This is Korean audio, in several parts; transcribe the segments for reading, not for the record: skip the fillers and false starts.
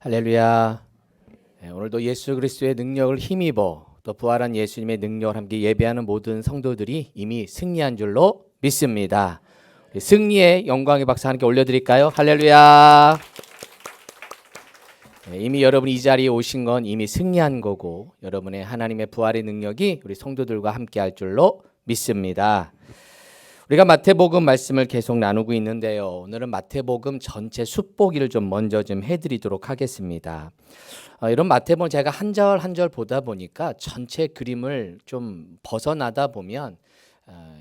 할렐루야. 오늘도 예수 그리스도의 능력을 힘입어 또 부활한 예수님의 능력을 함께 예배하는 모든 성도들이 이미 승리한 줄로 믿습니다. 승리의 영광의 박수 함께 올려드릴까요? 할렐루야. 이미 여러분이 이 자리에 오신 건 이미 승리한 거고 여러분의 하나님의 부활의 능력이 우리 성도들과 함께 할 줄로 믿습니다. 우리가 마태복음 말씀을 계속 나누고 있는데요. 오늘은 마태복음 전체 숫보기를 좀 먼저 좀 해드리도록 하겠습니다. 이런 마태복음 제가 한 절 한 절 보다 보니까 전체 그림을 좀 벗어나다 보면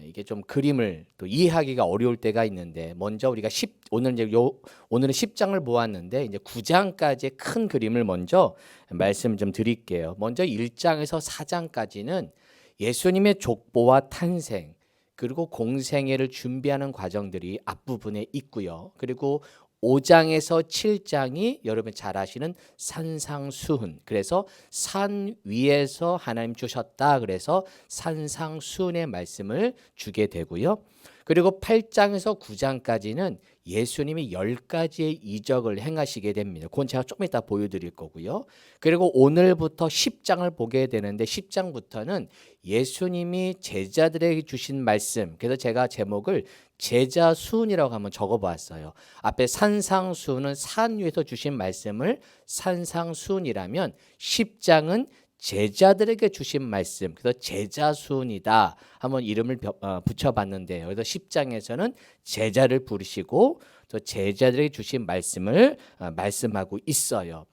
이게 좀 그림을 또 이해하기가 어려울 때가 있는데 먼저 우리가 오늘은 10장을 보았는데 이제 9장까지의 큰 그림을 먼저 말씀 좀 드릴게요. 먼저 1장에서 4장까지는 예수님의 족보와 탄생 그리고 공생애를 준비하는 과정들이 앞부분에 있고요. 그리고 5장에서 7장이 여러분 잘 아시는 산상수훈. 그래서 산 위에서 하나님 주셨다. 그래서 산상수훈의 말씀을 주게 되고요. 그리고 8장에서 9장까지는 예수님이 10가지의 이적을 행하시게 됩니다. 그건 제가 좀 이따 보여드릴 거고요. 그리고 오늘부터 10장을 보게 되는데 10장부터는 예수님이 제자들에게 주신 말씀. 그래서 제가 제목을 제자수훈이라고 한번 적어보았어요. 앞에 산상수훈은 산 위에서 주신 말씀을 산상수훈이라면 10장은 제자들에게 주신 말씀, 그래서 제자수훈이다 한번 이름을 붙여봤는데요. 그래서 10장에서는 제자를 부르시고 또 제자들에게 주신 말씀을 말씀하고 있어요.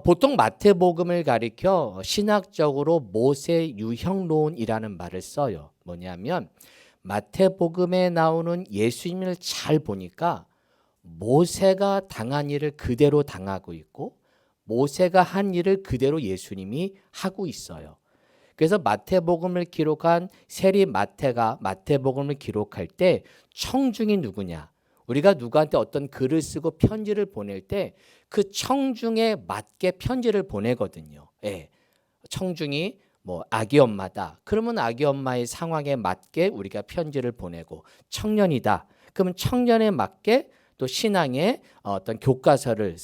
보통 마태복음을 가리켜 신학적으로 모세 유형론이라는 말을 써요. 뭐냐면 마태복음에 나오는 예수님을 잘 보니까 모세가 당한 일을 그대로 당하고 있고 모세가 한 일을 그대로 예수님이 하고 있어요. 그래서 마태복음을 기록한 세리 마태가 마태복음을 기록할 때 청중이 누구냐? 우리가 누구한테 어떤 글을 쓰고 편지를 보낼 때 그 청중에 맞게 편지를 보내거든요. 예. 청중이 뭐 아기 엄마다. 그러면 아기 엄마의 상황에 맞게 우리가 편지를 보내고 청년이다. 그러면 청년에 맞게 또 신앙의 어떤 교과서를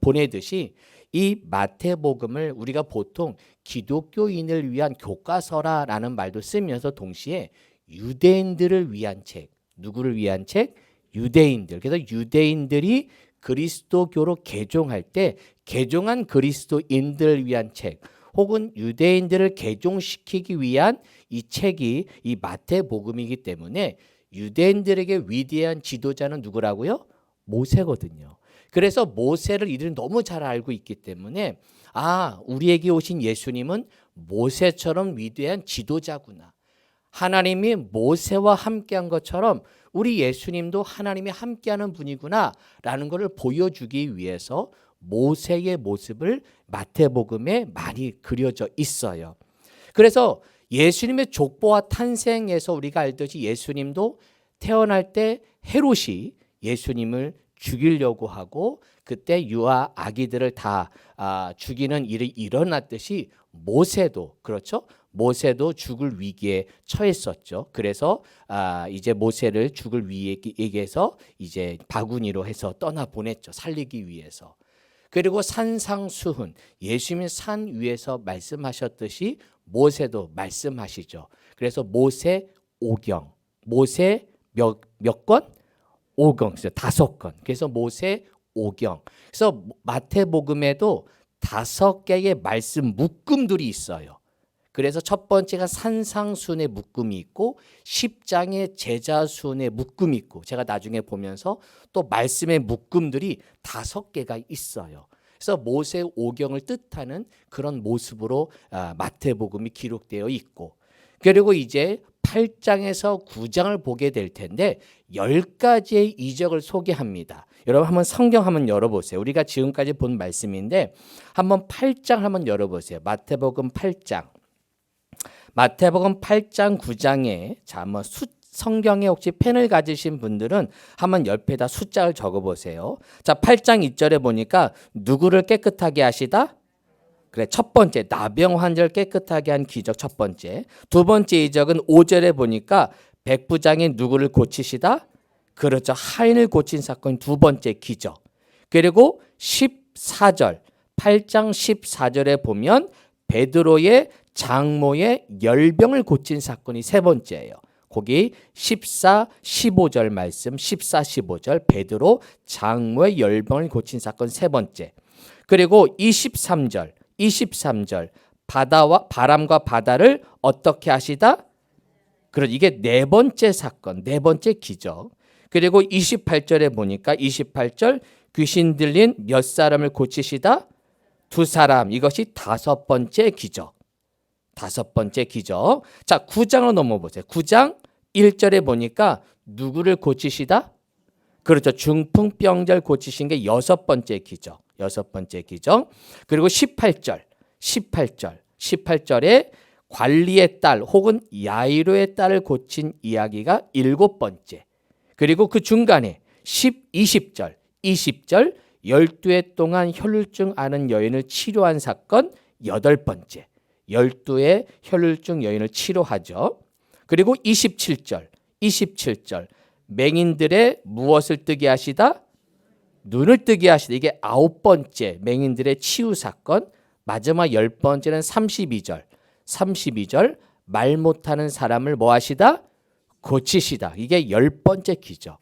보내듯이 이 마태복음을 우리가 보통 기독교인을 위한 교과서라는 말도 쓰면서 동시에 유대인들을 위한 책, 누구를 위한 책? 유대인들. 그래서 유대인들이 그리스도교로 개종할 때 개종한 그리스도인들을 위한 책, 혹은 유대인들을 개종시키기 위한 이 책이 이 마태복음이기 때문에 유대인들에게 위대한 지도자는 누구라고요? 모세거든요. 그래서 모세를 이들은 너무 잘 알고 있기 때문에 우리에게 오신 예수님은 모세처럼 위대한 지도자구나. 하나님이 모세와 함께한 것처럼 우리 예수님도 하나님이 함께하는 분이구나 라는 것을 보여주기 위해서 모세의 모습을 마태복음에 많이 그려져 있어요. 그래서 예수님의 족보와 탄생에서 우리가 알듯이 예수님도 태어날 때 헤롯이 예수님을 죽이려고 하고 그때 유아 아기들을 다 죽이는 일이 일어났듯이 모세도 그렇죠? 모세도 죽을 위기에 처했었죠. 그래서 이제 모세를 죽을 위기에서 이제 바구니로 해서 떠나 보냈죠. 살리기 위해서. 그리고 산상수훈, 예수님이 산 위에서 말씀하셨듯이 모세도 말씀하시죠. 그래서 모세 오경, 모세 몇 권? 오경, 5건. 그래서 모세 오경. 그래서 마태복음에도 5개의 말씀 묶음들이 있어요. 그래서 첫 번째가 산상수훈의 묶음이 있고 10장의 제자수훈의 묶음이 있고 제가 나중에 보면서 또 말씀의 묶음들이 5개가 있어요. 그래서 모세 오경을 뜻하는 그런 모습으로 마태복음이 기록되어 있고 그리고 이제 8장에서 9장을 보게 될 텐데 10가지의 이적을 소개합니다. 여러분 한번 성경 한번 열어보세요. 우리가 지금까지 본 말씀인데 한번 8장 한번 열어보세요. 마태복음 8장. 마태복음 8장 9장에 한번 성경에 혹시 펜을 가지신 분들은 한번 옆에다 숫자를 적어보세요. 자, 8장 2절에 보니까 누구를 깨끗하게 하시다? 그래, 첫 번째 나병 환자를 깨끗하게 한 기적 첫 번째. 두 번째 이적은 5절에 보니까 백부장이 누구를 고치시다? 그렇죠. 하인을 고친 사건 두 번째 기적. 그리고 14절, 8장 14절에 보면 베드로의 장모의 열병을 고친 사건이 세 번째예요. 거기 14, 15절 말씀, 14, 15절 베드로 장모의 열병을 고친 사건 세 번째. 그리고 23절 바다와 바람과 바다를 어떻게 하시다? 이게 네 번째 사건, 네 번째 기적. 그리고 28절에 보니까 28절 귀신 들린 몇 사람을 고치시다? 두 사람. 이것이 다섯 번째 기적. 다섯 번째 기적. 자, 9장으로 넘어보세요. 9장 1절에 보니까 누구를 고치시다? 그렇죠. 중풍병자를 고치신 게 여섯 번째 기적. 여섯 번째 기적. 그리고 18절에 관리의 딸 혹은 야이로의 딸을 고친 이야기가 일곱 번째. 그리고 그 중간에 20절 12해 동안 혈루증 앓은 여인을 치료한 사건 여덟 번째. 12의 혈루증 여인을 치료하죠. 그리고 27절 맹인들의 무엇을 뜨게 하시다? 눈을 뜨게 하시다. 이게 아홉 번째 맹인들의 치유 사건. 마지막 열 번째는 32절 말 못하는 사람을 뭐 하시다? 고치시다. 이게 열 번째 기적.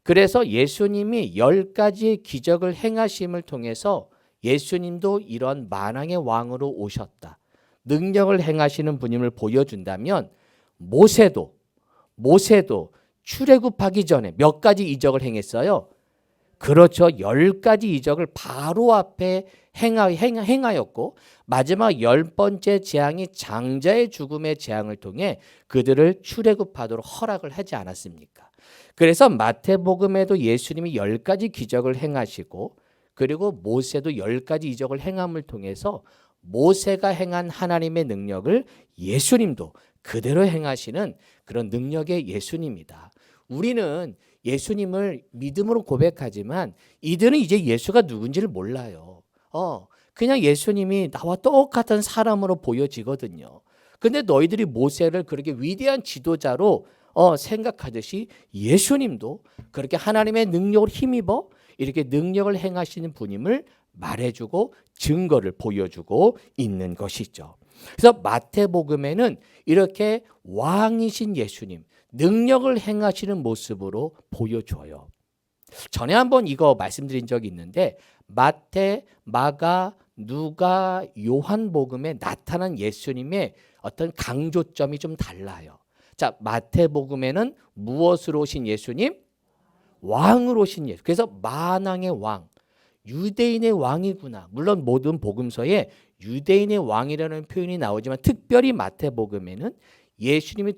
그래서 예수님이 10가지의 기적을 행하심을 통해서 예수님도 이런 만왕의 왕으로 오셨다. 능력을 행하시는 분임을 보여준다면 모세도 출애굽하기 전에 몇 가지 이적을 행했어요? 그렇죠. 10가지 이적을 바로 앞에 행하였고 마지막 열 번째 재앙이 장자의 죽음의 재앙을 통해 그들을 출애굽하도록 허락을 하지 않았습니까? 그래서 마태복음에도 예수님이 10가지 기적을 행하시고 그리고 모세도 10가지 이적을 행함을 통해서 모세가 행한 하나님의 능력을 예수님도 그대로 행하시는 그런 능력의 예수님이다. 우리는 예수님을 믿음으로 고백하지만 이들은 이제 예수가 누군지를 몰라요. 그냥 예수님이 나와 똑같은 사람으로 보여지거든요. 근데 너희들이 모세를 그렇게 위대한 지도자로 생각하듯이 예수님도 그렇게 하나님의 능력을 힘입어 이렇게 능력을 행하시는 분임을 말해주고 증거를 보여주고 있는 것이죠. 그래서 마태복음에는 이렇게 왕이신 예수님, 능력을 행하시는 모습으로 보여줘요. 전에 한번 이거 말씀드린 적이 있는데 마태, 마가, 누가, 요한복음에 나타난 예수님의 어떤 강조점이 좀 달라요. 자, 마태복음에는 무엇으로 오신 예수님? 왕으로 오신 예수. 그래서 만왕의 왕, 유대인의 왕이구나. 물론 모든 복음서에 유대인의 왕이라는 표현이 나오지만 특별히 마태복음에는 예수님이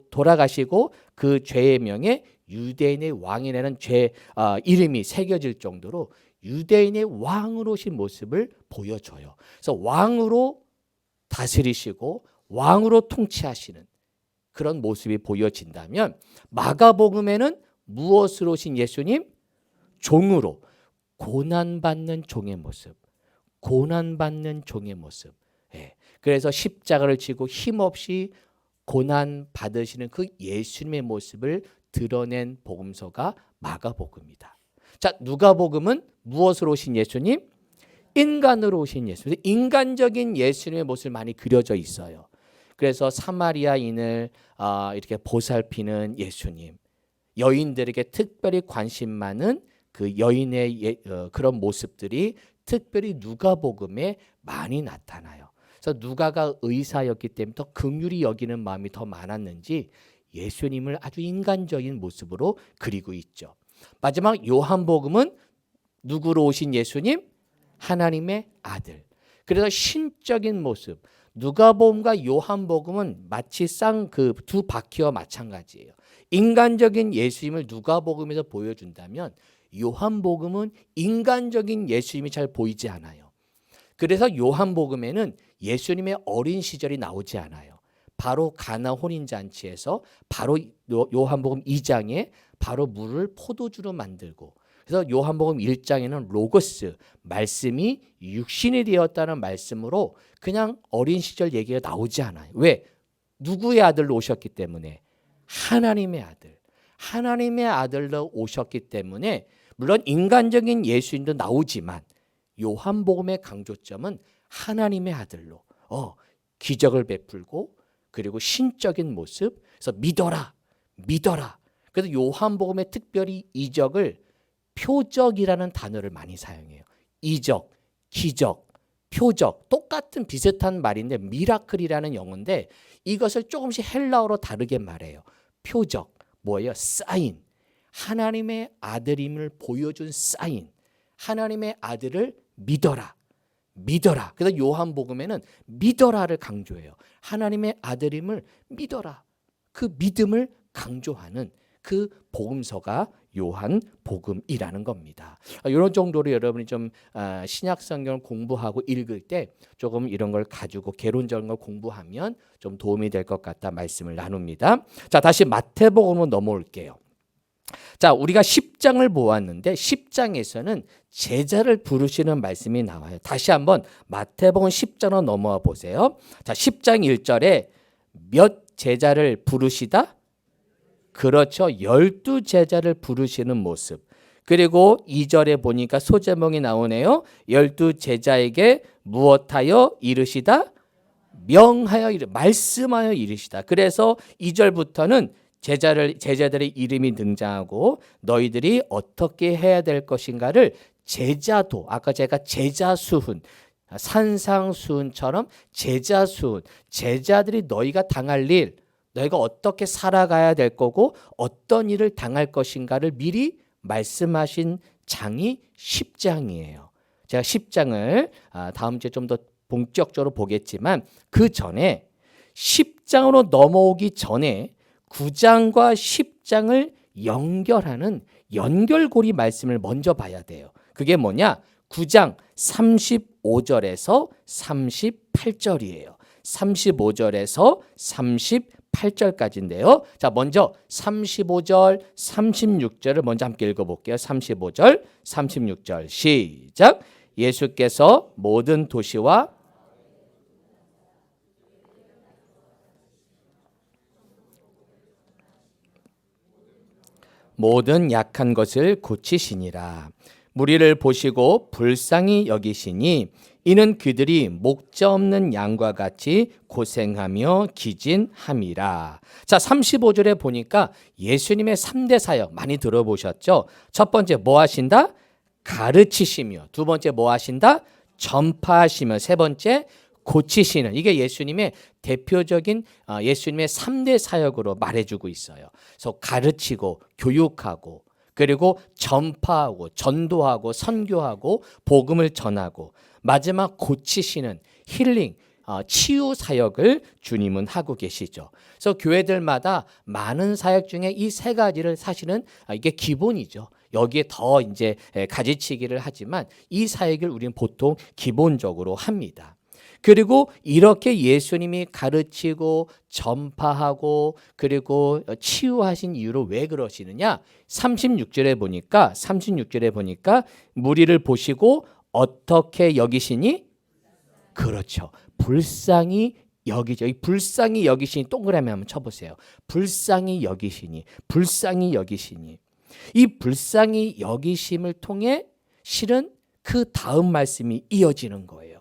돌아가시고 그 죄의 명에 유대인의 왕이라는 이름이 새겨질 정도로 유대인의 왕으로 오신 모습을 보여줘요. 그래서 왕으로 다스리시고 왕으로 통치하시는 그런 모습이 보여진다면 마가복음에는 무엇으로 오신 예수님? 종으로 고난받는 종의 모습. 고난받는 종의 모습. 그래서 십자가를 지고 힘없이 고난 받으시는 그 예수님의 모습을 드러낸 복음서가 마가복음이다. 자, 누가복음은 무엇으로 오신 예수님? 인간으로 오신 예수님. 인간적인 예수님의 모습이 많이 그려져 있어요. 그래서 사마리아인을 이렇게 보살피는 예수님, 여인들에게 특별히 관심 많은 그 여인의 그런 모습들이 특별히 누가복음에 많이 나타나요. 그래서 누가가 의사였기 때문에 더 긍휼히 여기는 마음이 더 많았는지 예수님을 아주 인간적인 모습으로 그리고 있죠. 마지막 요한복음은 누구로 오신 예수님? 하나님의 아들. 그래서 신적인 모습. 누가복음과 요한복음은 마치 그 두 바퀴와 마찬가지예요. 인간적인 예수님을 누가복음에서 보여준다면 요한복음은 인간적인 예수님이 잘 보이지 않아요. 그래서 요한복음에는 예수님의 어린 시절이 나오지 않아요. 바로 가나 혼인잔치에서 바로 요한복음 2장에 바로 물을 포도주로 만들고, 그래서 요한복음 1장에는 로고스, 말씀이 육신이 되었다는 말씀으로 그냥 어린 시절 얘기가 나오지 않아요. 왜? 누구의 아들로 오셨기 때문에? 하나님의 아들. 하나님의 아들로 오셨기 때문에 물론 인간적인 예수님도 나오지만 요한복음의 강조점은 하나님의 아들로 기적을 베풀고 그리고 신적인 모습, 그래서 믿어라, 믿어라. 그래서 요한복음에 특별히 이적을 표적이라는 단어를 많이 사용해요. 이적, 기적, 표적, 똑같은 비슷한 말인데 미라클이라는 영어인데 이것을 조금씩 헬라어로 다르게 말해요. 표적, 뭐예요? 사인, 하나님의 아들임을 보여준 사인, 하나님의 아들을 믿어라, 믿어라. 그래서 요한복음에는 믿어라를 강조해요. 하나님의 아들임을 믿어라. 그 믿음을 강조하는 그 복음서가 요한복음이라는 겁니다. 이런 정도로 여러분이 좀 신약 성경을 공부하고 읽을 때 조금 이런 걸 가지고 개론적인 걸 공부하면 좀 도움이 될 것 같다 말씀을 나눕니다. 자, 다시 마태복음으로 넘어올게요. 자, 우리가 10장을 보았는데 10장에서는 제자를 부르시는 말씀이 나와요. 다시 한번 마태복음 10장으로 넘어와 보세요. 자, 10장 1절에 몇 제자를 부르시다? 그렇죠. 12제자를 부르시는 모습. 그리고 2절에 보니까 소제목이 나오네요. 12제자에게 무엇하여 이르시다? 명하여 말씀하여 이르시다. 그래서 2절부터는 제자들의 이름이 등장하고 너희들이 어떻게 해야 될 것인가를 제자도, 아까 제가 제자수훈, 산상수훈처럼 제자수훈, 제자들이 너희가 당할 일, 너희가 어떻게 살아가야 될 거고 어떤 일을 당할 것인가를 미리 말씀하신 장이 10장이에요. 제가 10장을 다음 주에 좀 더 본격적으로 보겠지만 그 전에 10장으로 넘어오기 전에 9장과 10장을 연결하는 연결고리 말씀을 먼저 봐야 돼요. 그게 뭐냐? 9장 35절에서 38절이에요. 35절에서 38절까지인데요. 자, 먼저 35절, 36절을 먼저 함께 읽어볼게요. 35절, 36절 시작. 예수께서 모든 도시와 모든 약한 것을 고치시니라. 무리를 보시고 불쌍히 여기시니 이는 그들이 목자 없는 양과 같이 고생하며 기진함이라. 자, 35절에 보니까 예수님의 3대 사역 많이 들어보셨죠? 첫 번째 뭐 하신다? 가르치시며. 두 번째 뭐 하신다? 전파하시며. 세 번째 고치시는. 이게 예수님의 대표적인 예수님의 3대 사역으로 말해주고 있어요. 그래서 가르치고 교육하고 그리고 전파하고 전도하고 선교하고 복음을 전하고 마지막 고치시는 힐링, 치유 사역을 주님은 하고 계시죠. 그래서 교회들마다 많은 사역 중에 이 세 가지를 사실은 이게 기본이죠. 여기에 더 이제 가지치기를 하지만 이 사역을 우리는 보통 기본적으로 합니다. 그리고 이렇게 예수님이 가르치고 전파하고 그리고 치유하신 이유로 왜 그러시느냐? 36절에 보니까 무리를 보시고 어떻게 여기시니? 그렇죠. 불쌍히 여기죠. 이 불쌍히 여기시니 동그라미 한번 쳐보세요. 불쌍히 여기시니, 불쌍히 여기시니. 이 불쌍히 여기심을 통해 실은 그 다음 말씀이 이어지는 거예요.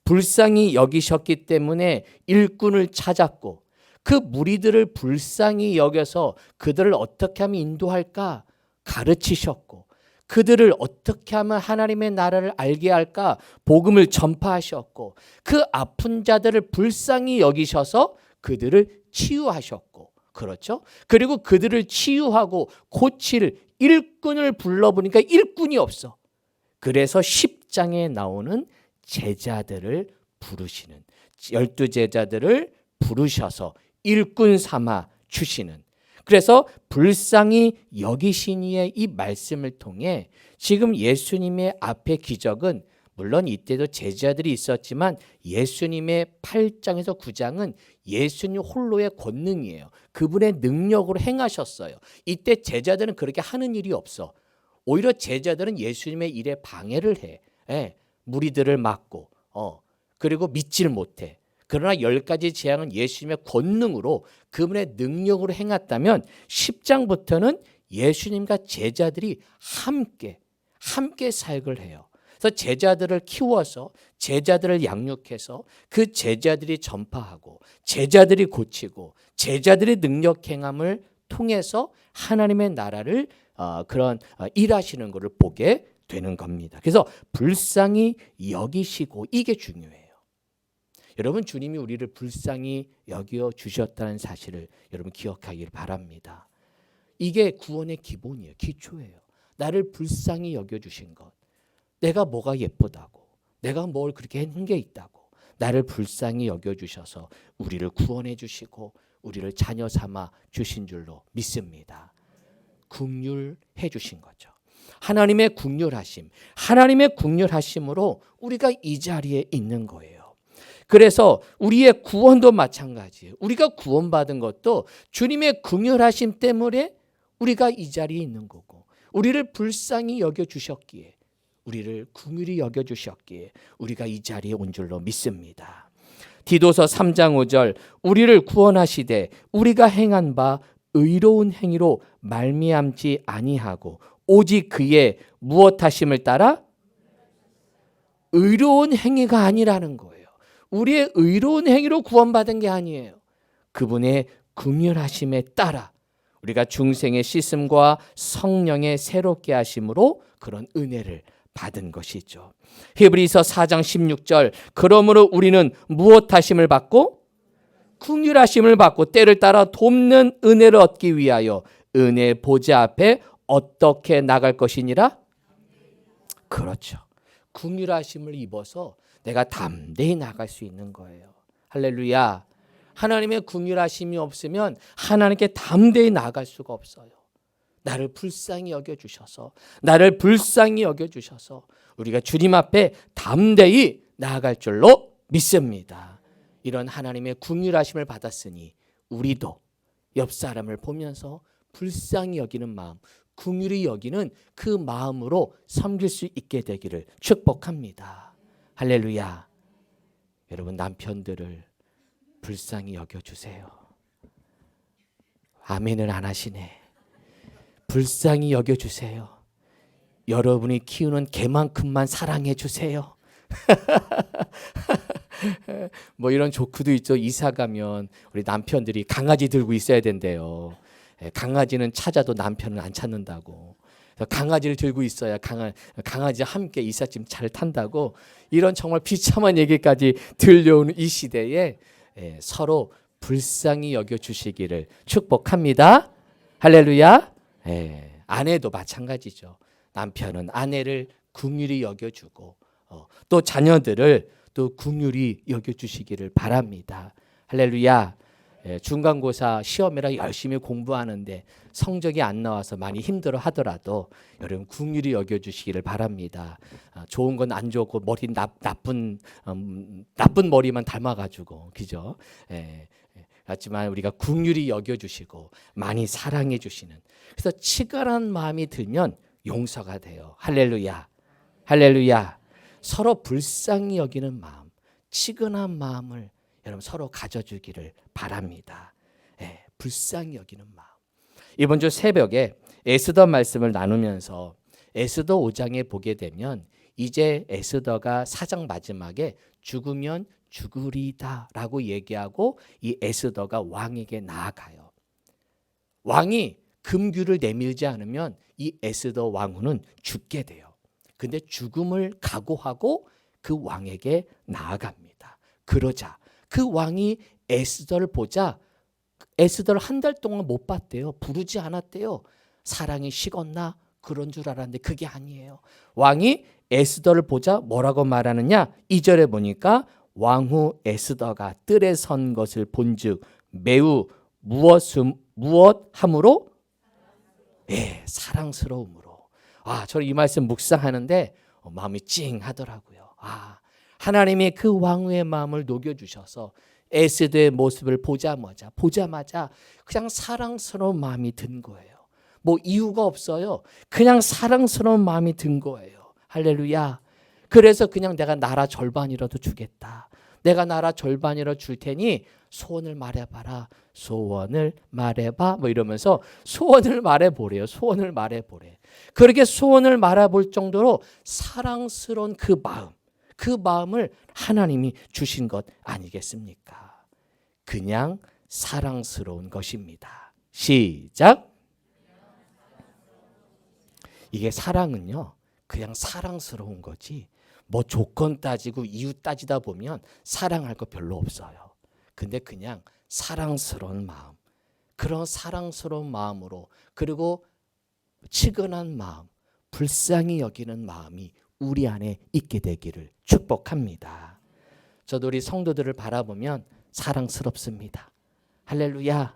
불쌍히 여기셨기 때문에 일꾼을 찾았고 그 무리들을 불쌍히 여겨서 그들을 어떻게 하면 인도할까 가르치셨고 그들을 어떻게 하면 하나님의 나라를 알게 할까 복음을 전파하셨고 그 아픈 자들을 불쌍히 여기셔서 그들을 치유하셨고 그렇죠? 그리고 그들을 치유하고 고칠 일꾼을 불러보니까 일꾼이 없어. 그래서 10장에 나오는 제자들을 부르시는 12제자들을 부르셔서 일꾼 삼아 주시는 그래서 불쌍히 여기시니의 이 말씀을 통해 지금 예수님의 앞에 기적은 물론 이때도 제자들이 있었지만 예수님의 8장에서 9장은 예수님 홀로의 권능이에요. 그분의 능력으로 행하셨어요. 이때 제자들은 그렇게 하는 일이 없어. 오히려 제자들은 예수님의 일에 방해를 해. 무리들을 막고 그리고 믿지를 못해. 그러나 10가지 재앙은 예수님의 권능으로 그분의 능력으로 행했다면 10장부터는 예수님과 제자들이 함께 사역을 해요. 그래서 제자들을 키워서 제자들을 양육해서 그 제자들이 전파하고 제자들이 고치고 제자들의 능력 행함을 통해서 하나님의 나라를 일하시는 것을 보게 되는 겁니다. 그래서 불쌍히 여기시고, 이게 중요해요. 여러분, 주님이 우리를 불쌍히 여겨 주셨다는 사실을 여러분 기억하길 바랍니다. 이게 구원의 기본이에요. 기초예요. 나를 불쌍히 여겨 주신 것. 내가 뭐가 예쁘다고, 내가 뭘 그렇게 했는 게 있다고 나를 불쌍히 여겨 주셔서 우리를 구원해 주시고 우리를 자녀 삼아 주신 줄로 믿습니다. 긍휼해 주신 거죠. 하나님의 긍휼하심으로 우리가 이 자리에 있는 거예요. 그래서 우리의 구원도 마찬가지예요. 우리가 구원받은 것도 주님의 긍휼하심 때문에 우리가 이 자리에 있는 거고, 우리를 불쌍히 여겨 주셨기에, 우리를 긍휼히 여겨 주셨기에 우리가 이 자리에 온 줄로 믿습니다. 디도서 3장 5절, 우리를 구원하시되 우리가 행한 바 의로운 행위로 말미암지 아니하고 오직 그의 무엇하심을 따라, 의로운 행위가 아니라는 거예요. 우리의 의로운 행위로 구원받은 게 아니에요. 그분의 긍휼하심에 따라 우리가 중생의 씻음과 성령의 새롭게 하심으로 그런 은혜를 받은 것이죠. 히브리서 4장 16절, 그러므로 우리는 무엇하심을 받고, 긍휼하심을 받고 때를 따라 돕는 은혜를 얻기 위하여 은혜 보좌 앞에 어떻게 나갈 것이니라? 그렇죠. 긍휼하심을 입어서 내가 담대히 나갈 수 있는 거예요. 할렐루야. 하나님의 긍휼하심이 없으면 하나님께 담대히 나아갈 수가 없어요. 나를 불쌍히 여겨주셔서 우리가 주님 앞에 담대히 나아갈 줄로 믿습니다. 이런 하나님의 긍휼하심을 받았으니 우리도 옆 사람을 보면서 불쌍히 여기는 마음, 긍휼히 여기는 그 마음으로 섬길 수 있게 되기를 축복합니다. 할렐루야. 여러분, 남편들을 불쌍히 여겨주세요. 아멘을 안 하시네. 불쌍히 여겨주세요. 여러분이 키우는 개만큼만 사랑해 주세요. 뭐 이런 조크도 있죠. 이사 가면 우리 남편들이 강아지 들고 있어야 된대요. 강아지는 찾아도 남편은 안 찾는다고. 강아지를 들고 있어야 강아지와 함께 이삿짐 잘 탄다고. 이런 정말 비참한 얘기까지 들려오는 이 시대에 서로 불쌍히 여겨주시기를 축복합니다. 할렐루야. 아내도 마찬가지죠. 남편은 아내를 긍휼히 여겨주고 또 자녀들을 또 긍휼히 여겨주시기를 바랍니다. 할렐루야. 중간고사 시험이라 열심히 공부하는데 성적이 안 나와서 많이 힘들어 하더라도 여러분 긍휼히 여겨주시기를 바랍니다. 좋은 건 안 좋고 머리 나쁜 머리만 닮아가지고, 그죠? 하지만 우리가 긍휼히 여겨주시고 많이 사랑해 주시는, 그래서 치갈한 마음이 들면 용서가 돼요. 할렐루야. 할렐루야. 서로 불쌍히 여기는 마음, 치근한 마음을 여러분 서로 가져주기를 바랍니다. 불쌍히 여기는 마음. 이번 주 새벽에 에스더 말씀을 나누면서 에스더 5장에 보게 되면 이제 에스더가 4장 마지막에 죽으면 죽으리다 라고 얘기하고 이 에스더가 왕에게 나아가요. 왕이 금규를 내밀지 않으면 이 에스더 왕후는 죽게 돼요. 근데 죽음을 각오하고 그 왕에게 나아갑니다. 그러자 그 왕이 에스더를 보자 에스더를 한 달 동안 못 봤대요. 부르지 않았대요. 사랑이 식었나 그런 줄 알았는데 그게 아니에요. 왕이 에스더를 보자 뭐라고 말하느냐? 2절에 보니까 왕후 에스더가 뜰에 선 것을 본즉 매우 무엇함으로? 사랑스러움으로. 저는 이 말씀 묵상하는데 마음이 찡하더라고요. 하나님이 그 왕후의 마음을 녹여주셔서 에스더의 모습을 보자마자 그냥 사랑스러운 마음이 든 거예요. 뭐 이유가 없어요. 그냥 사랑스러운 마음이 든 거예요. 할렐루야. 그래서 그냥 내가 나라 절반이라도 주겠다. 내가 나라 절반이라 줄 테니 소원을 말해봐라. 소원을 말해봐. 뭐 이러면서 소원을 말해보래요. 소원을 말해보래. 그렇게 소원을 말해볼 정도로 사랑스러운 그 마음을 하나님이 주신 것 아니겠습니까? 그냥 사랑스러운 것입니다. 시작. 이게 사랑은요, 그냥 사랑스러운 거지 뭐 조건 따지고 이유 따지다 보면 사랑할 거 별로 없어요. 근데 그냥 사랑스러운 마음, 그런 사랑스러운 마음으로, 그리고 치근한 마음, 불쌍히 여기는 마음이 우리 안에 있게 되기를 축복합니다. 저도 우리 성도들을 바라보면 사랑스럽습니다. 할렐루야,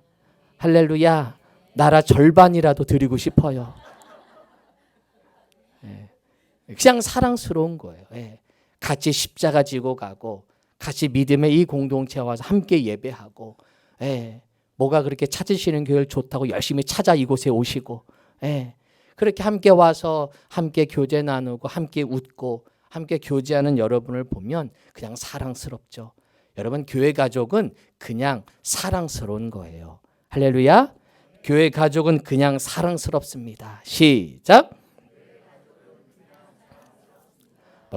할렐루야. 나라 절반이라도 드리고 싶어요. 그냥 사랑스러운 거예요. 같이 십자가 지고 가고, 같이 믿음의 이 공동체에 와서 함께 예배하고, 뭐가 그렇게 찾으시는 교회를 좋다고 열심히 찾아 이곳에 오시고, 그렇게 함께 와서 함께 교제 나누고 함께 웃고 함께 교제하는 여러분을 보면 그냥 사랑스럽죠. 여러분, 교회 가족은 그냥 사랑스러운 거예요. 할렐루야. 교회 가족은 그냥 사랑스럽습니다. 시작.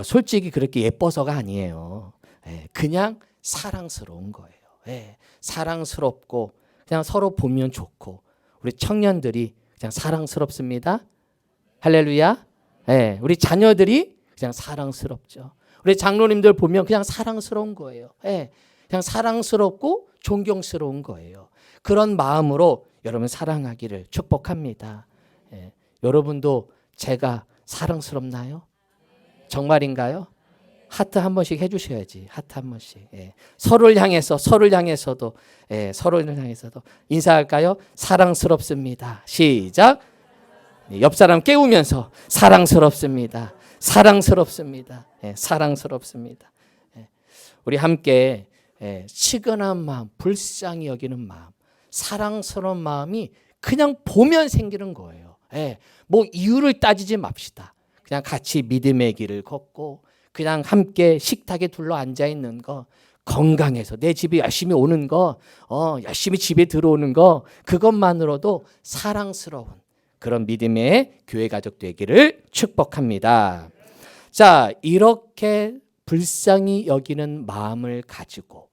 솔직히 그렇게 예뻐서가 아니에요. 그냥 사랑스러운 거예요. 사랑스럽고 그냥 서로 보면 좋고, 우리 청년들이 그냥 사랑스럽습니다. 할렐루야. 우리 자녀들이 그냥 사랑스럽죠. 우리 장로님들 보면 그냥 사랑스러운 거예요. 그냥 사랑스럽고 존경스러운 거예요. 그런 마음으로 여러분 사랑하기를 축복합니다. 여러분도 제가 사랑스럽나요? 정말인가요? 하트 한 번씩 해주셔야지. 하트 한 번씩. 서로를 향해서도 서로를 향해서도 인사할까요? 사랑스럽습니다. 시작. 옆 사람 깨우면서 사랑스럽습니다. 사랑스럽습니다. 사랑스럽습니다. 우리 함께 치근한 마음, 불쌍히 여기는 마음, 사랑스러운 마음이 그냥 보면 생기는 거예요. 뭐 이유를 따지지 맙시다. 그냥 같이 믿음의 길을 걷고 그냥 함께 식탁에 둘러 앉아 있는 거, 건강해서 내 집에 열심히 오는 거, 열심히 집에 들어오는 거, 그것만으로도 사랑스러운 그런 믿음의 교회 가족 되기를 축복합니다. 자, 이렇게 불쌍히 여기는 마음을 가지고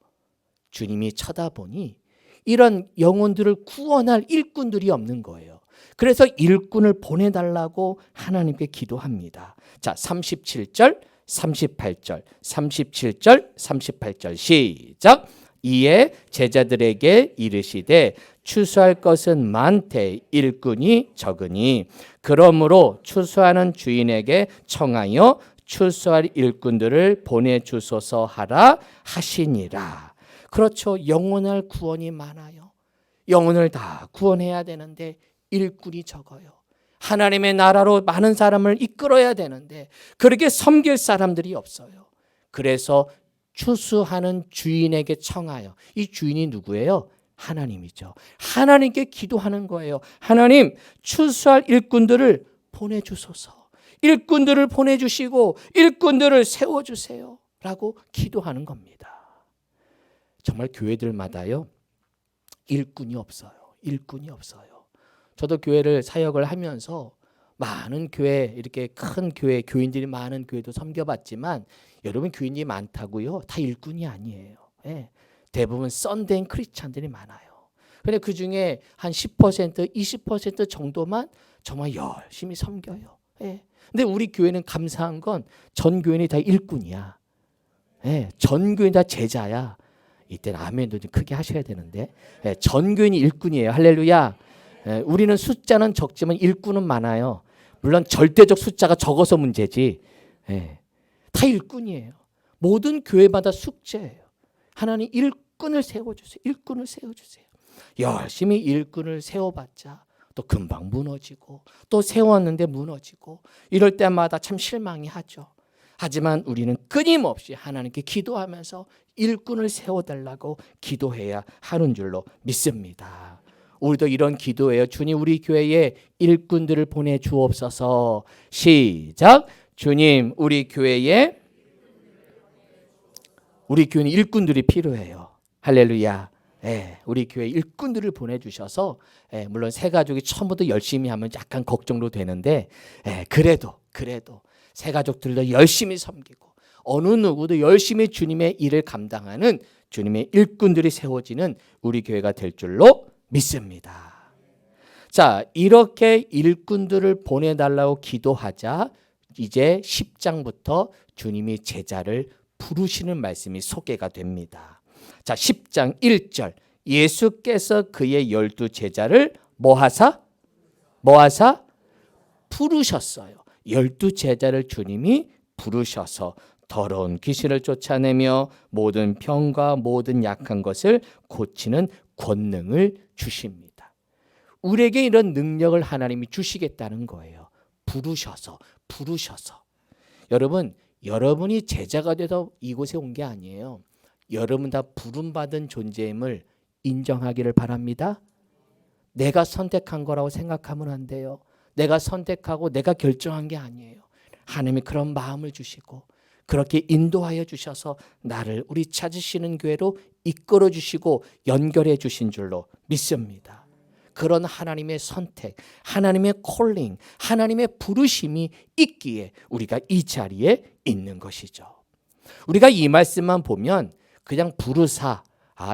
주님이 쳐다보니 이런 영혼들을 구원할 일꾼들이 없는 거예요. 그래서 일꾼을 보내달라고 하나님께 기도합니다. 자, 37절, 38절, 37절, 38절 시작. 이에 제자들에게 이르시되 추수할 것은 많되 일꾼이 적으니 그러므로 추수하는 주인에게 청하여 추수할 일꾼들을 보내주소서 하라 하시니라. 그렇죠. 영혼을 구원이 많아요. 영혼을 다 구원해야 되는데 일꾼이 적어요. 하나님의 나라로 많은 사람을 이끌어야 되는데 그렇게 섬길 사람들이 없어요. 그래서 추수하는 주인에게 청하여, 이 주인이 누구예요? 하나님이죠. 하나님께 기도하는 거예요. 하나님, 추수할 일꾼들을 보내주소서. 일꾼들을 보내주시고 일꾼들을 세워주세요 라고 기도하는 겁니다. 정말 교회들마다요, 일꾼이 없어요. 일꾼이 없어요. 저도 교회를 사역을 하면서 많은 교회, 이렇게 큰 교회, 교인들이 많은 교회도 섬겨봤지만 여러분, 교인이 많다고요? 다 일꾼이 아니에요. 대부분 썬데이 크리스찬들이 많아요. 근데 그 중에 한 10%, 20% 정도만 정말 열심히 섬겨요. 근데 우리 교회는 감사한 건 전 교인이 다 일꾼이야. 전 교인이 다 제자야. 이때는 아멘도 좀 크게 하셔야 되는데, 전 교인이 일꾼이에요. 할렐루야. 우리는 숫자는 적지만 일꾼은 많아요. 물론 절대적 숫자가 적어서 문제지. 다 일꾼이에요. 모든 교회마다 숙제예요. 하나님 일꾼을 세워주세요. 일꾼을 세워주세요. 열심히 일꾼을 세워봤자 또 금방 무너지고, 또 세웠는데 무너지고, 이럴 때마다 참 실망이 하죠. 하지만 우리는 끊임없이 하나님께 기도하면서 일꾼을 세워달라고 기도해야 하는 줄로 믿습니다. 우리도 이런 기도예요. 주님, 우리 교회에 일꾼들을 보내주옵소서. 시작. 주님, 우리 교회에 우리 교회는 일꾼들이 필요해요. 할렐루야. 예, 우리 교회 일꾼들을 보내주셔서 물론 새 가족이 처음부터 열심히 하면 약간 걱정도 되는데 그래도 새 가족들도 열심히 섬기고 어느 누구도 열심히 주님의 일을 감당하는 주님의 일꾼들이 세워지는 우리 교회가 될 줄로 믿습니다. 자, 이렇게 일꾼들을 보내달라고 기도하자 이제 10장부터 주님이 제자를 부르시는 말씀이 소개가 됩니다. 자, 10장 1절 예수께서 그의 12 제자를 뭐하사 부르셨어요. 12 제자를 주님이 부르셔서 더러운 귀신을 쫓아내며 모든 병과 모든 약한 것을 고치는 권능을 주십니다. 우리에게 이런 능력을 하나님이 주시겠다는 거예요. 부르셔서. 여러분, 여러분이 제자가 돼서 이곳에 온 게 아니에요. 여러분 다 부름받은 존재임을 인정하기를 바랍니다. 내가 선택한 거라고 생각하면 안 돼요. 내가 선택하고 내가 결정한 게 아니에요. 하나님이 그런 마음을 주시고 그렇게 인도하여 주셔서 나를 우리 찾으시는 교회로 이끌어 주시고 연결해 주신 줄로 믿습니다. 그런 하나님의 선택, 하나님의 콜링, 하나님의 부르심이 있기에 우리가 이 자리에 있는 것이죠. 우리가 이 말씀만 보면 그냥 부르사,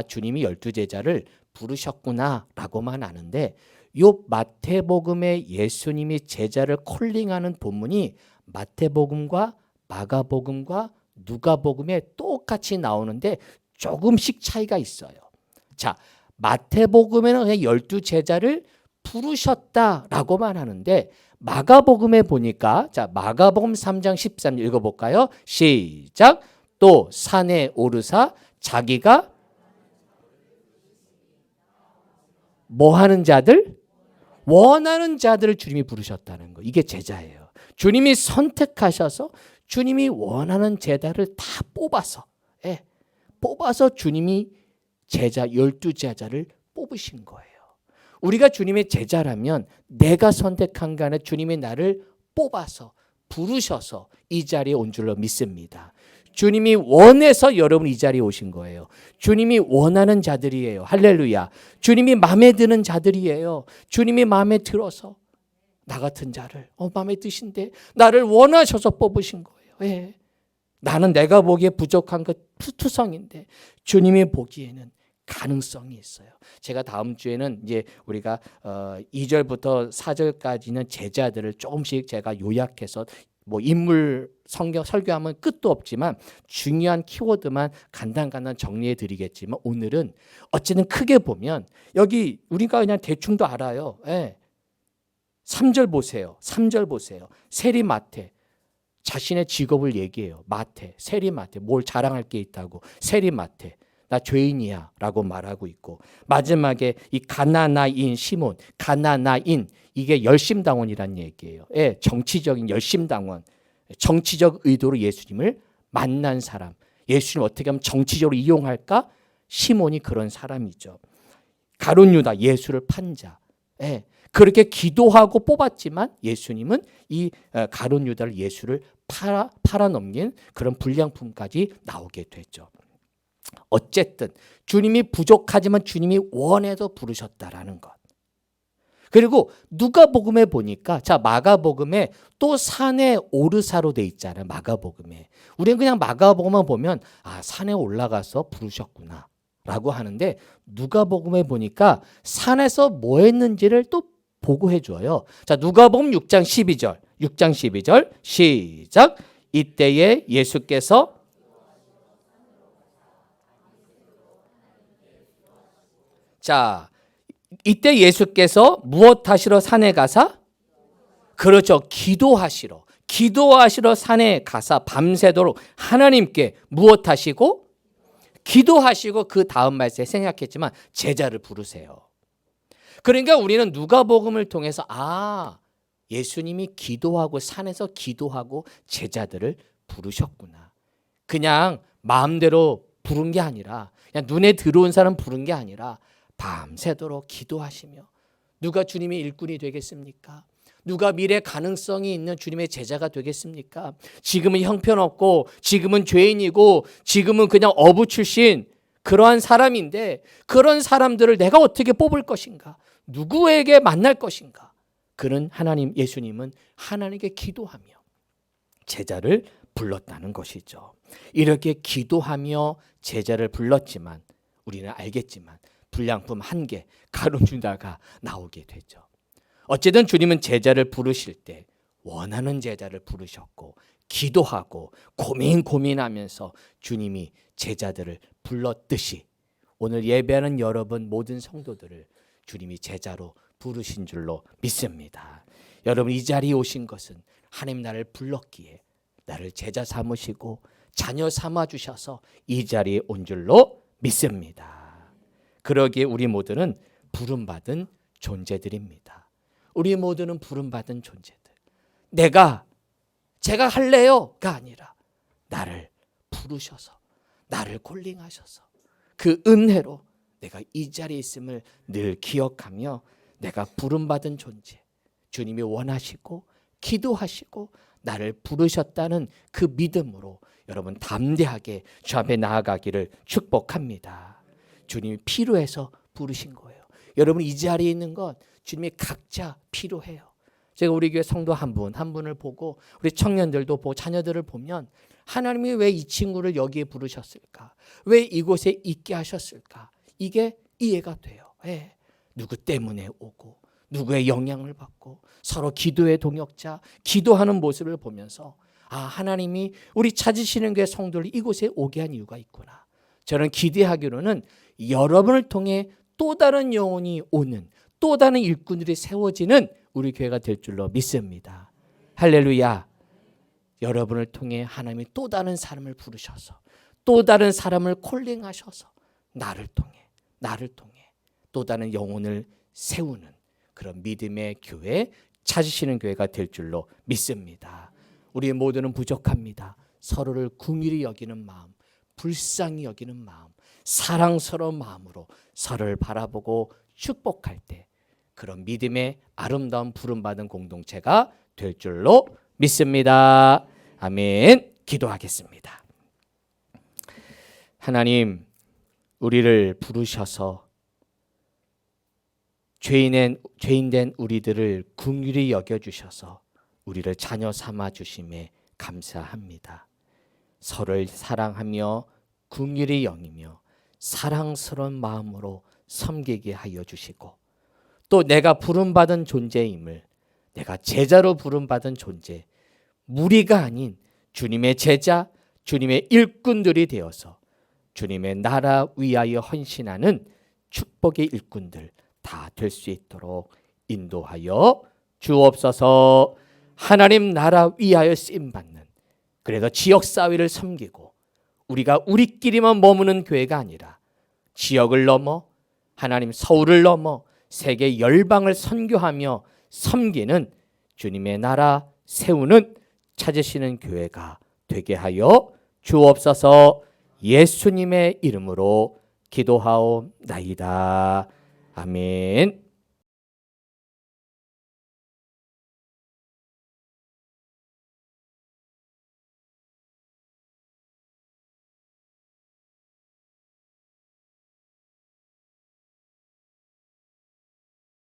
주님이 12 제자를 부르셨구나 라고만 아는데 요 마태복음에 예수님이 제자를 콜링하는 본문이 마태복음과 마가복음과 누가복음에 똑같이 나오는데 조금씩 차이가 있어요. 자, 마태복음에는 그냥 12 제자를 부르셨다라고만 하는데 마가복음에 보니까 자, 마가복음 3장 13 읽어볼까요? 시작. 또 산에 오르사 자기가 뭐 하는 자들? 원하는 자들을 주님이 부르셨다는 거. 이게 제자예요. 주님이 선택하셔서 주님이 원하는 제자를 다 뽑아서 주님이 제자 12 제자를 뽑으신 거예요. 우리가 주님의 제자라면 내가 선택한 게 아니라 주님이 나를 뽑아서 부르셔서 이 자리에 온 줄로 믿습니다. 주님이 원해서 여러분 이 자리에 오신 거예요. 주님이 원하는 자들이에요. 할렐루야. 주님이 마음에 드는 자들이에요. 주님이 마음에 들어서 나 같은 자를 마음에 드신데 나를 원하셔서 뽑으신 거예요. 왜? 나는 내가 보기에 부족한 것 투성인데 주님이 보기에는 가능성이 있어요. 제가 다음 주에는 이제 우리가 2절부터 4절까지는 제자들을 조금씩 제가 요약해서 뭐 인물 성경 설교하면 끝도 없지만 중요한 키워드만 간단간단 정리해 드리겠지만 오늘은 어쨌든 크게 보면 여기 우리가 그냥 대충도 알아요. 3절 보세요. 3절 보세요. 세리 마태 자신의 직업을 얘기해요. 마태, 세리 마태 뭘 자랑할 게 있다고. 세리 마태 나 죄인이야 라고 말하고 있고 마지막에 이 가나나인 시몬 가나나인 이게 열심당원이란 얘기예요. 정치적인 열심당원 정치적 의도로 예수님을 만난 사람 예수님 어떻게 하면 정치적으로 이용할까? 시몬이 그런 사람이죠. 가룟 유다 예수를 판 자 그렇게 기도하고 뽑았지만 예수님은 이 가룟 유다를 예수를 팔아넘긴 그런 불량품까지 나오게 됐죠. 어쨌든 주님이 부족하지만 주님이 원해서 부르셨다라는 것. 그리고 누가복음에 보니까 자 마가복음에 또 산에 오르사로 돼 있잖아요. 마가복음에 우리는 그냥 마가복음만 보면 산에 올라가서 부르셨구나 라고 하는데 누가복음에 보니까 산에서 뭐 했는지를 또 보고해 줘요. 자 누가복음 6장 12절 시작. 이때에 예수께서 자 이때 예수께서 무엇 하시러 산에 가사? 그렇죠. 기도하시러 산에 가사 밤새도록 하나님께 무엇 하시고? 기도하시고 그 다음 말씀에 생략했지만 제자를 부르세요. 그러니까 우리는 누가복음을 통해서 예수님이 기도하고 산에서 기도하고 제자들을 부르셨구나. 그냥 마음대로 부른 게 아니라 그냥 눈에 들어온 사람 부른 게 아니라 밤새도록 기도하시며 누가 주님의 일꾼이 되겠습니까? 누가 미래 가능성이 있는 주님의 제자가 되겠습니까? 지금은 형편없고 지금은 죄인이고 지금은 그냥 어부 출신 그러한 사람인데 그런 사람들을 내가 어떻게 뽑을 것인가? 누구에게 만날 것인가? 그는 하나님 예수님은 하나님께 기도하며 제자를 불렀다는 것이죠. 이렇게 기도하며 제자를 불렀지만 우리는 알겠지만 불량품 한 개 가룟유다가 나오게 되죠. 어쨌든 주님은 제자를 부르실 때 원하는 제자를 부르셨고 기도하고 고민하면서 주님이 제자들을 불렀듯이 오늘 예배하는 여러분 모든 성도들을 주님이 제자로 부르신 줄로 믿습니다. 여러분 이 자리에 오신 것은 하나님 나를 불렀기에 나를 제자 삼으시고 자녀 삼아 주셔서 이 자리에 온 줄로 믿습니다. 그러기에 우리 모두는 부름받은 존재들입니다. 우리 모두는 부름받은 존재들. 제가 할래요가 아니라 나를 부르셔서 나를 콜링하셔서 그 은혜로 내가 이 자리에 있음을 늘 기억하며 내가 부름받은 존재, 주님이 원하시고 기도하시고 나를 부르셨다는 그 믿음으로 여러분 담대하게 주 앞에 나아가기를 축복합니다. 주님이 필요해서 부르신 거예요. 여러분 이 자리에 있는 것 주님이 각자 필요해요. 제가 우리 교회 성도 한 분을 보고 우리 청년들도 보고 자녀들을 보면 하나님이 왜 이 친구를 여기에 부르셨을까? 왜 이곳에 있게 하셨을까? 이게 이해가 돼요. 왜? 누구 때문에 오고 누구의 영향을 받고 서로 기도의 동역자, 기도하는 모습을 보면서 하나님이 우리 찾으시는 교회 성도를 이곳에 오게 한 이유가 있구나. 저는 기대하기로는 여러분을 통해 또 다른 영혼이 오는 또 다른 일꾼들이 세워지는 우리 교회가 될 줄로 믿습니다. 할렐루야. 여러분을 통해 하나님이 또 다른 사람을 부르셔서 또 다른 사람을 콜링하셔서 나를 통해 또 다른 영혼을 세우는 그런 믿음의 교회 찾으시는 교회가 될 줄로 믿습니다. 우리 모두는 부족합니다. 서로를 긍휼히 여기는 마음, 불쌍히 여기는 마음, 사랑스러운 마음으로 서로를 바라보고 축복할 때 그런 믿음의 아름다운 부름받은 공동체가 될 줄로 믿습니다. 아멘. 기도하겠습니다. 하나님, 우리를 부르셔서 죄인된 우리들을 긍휼히 여겨주셔서 우리를 자녀 삼아 주심에 감사합니다. 서로를 사랑하며 긍휼히 여기며 사랑스러운 마음으로 섬기게 하여 주시고 또 내가 부름받은 존재임을 내가 제자로 부름받은 존재 무리가 아닌 주님의 제자 주님의 일꾼들이 되어서 주님의 나라 위하여 헌신하는 축복의 일꾼들 다 될 수 있도록 인도하여 주옵소서. 하나님 나라 위하여 쓰임받는 그래서 지역사회를 섬기고 우리가 우리끼리만 머무는 교회가 아니라 지역을 넘어 하나님 서울을 넘어 세계 열방을 선교하며 섬기는 주님의 나라 세우는 찾으시는 교회가 되게 하여 주옵소서. 예수님의 이름으로 기도하옵나이다. 아멘.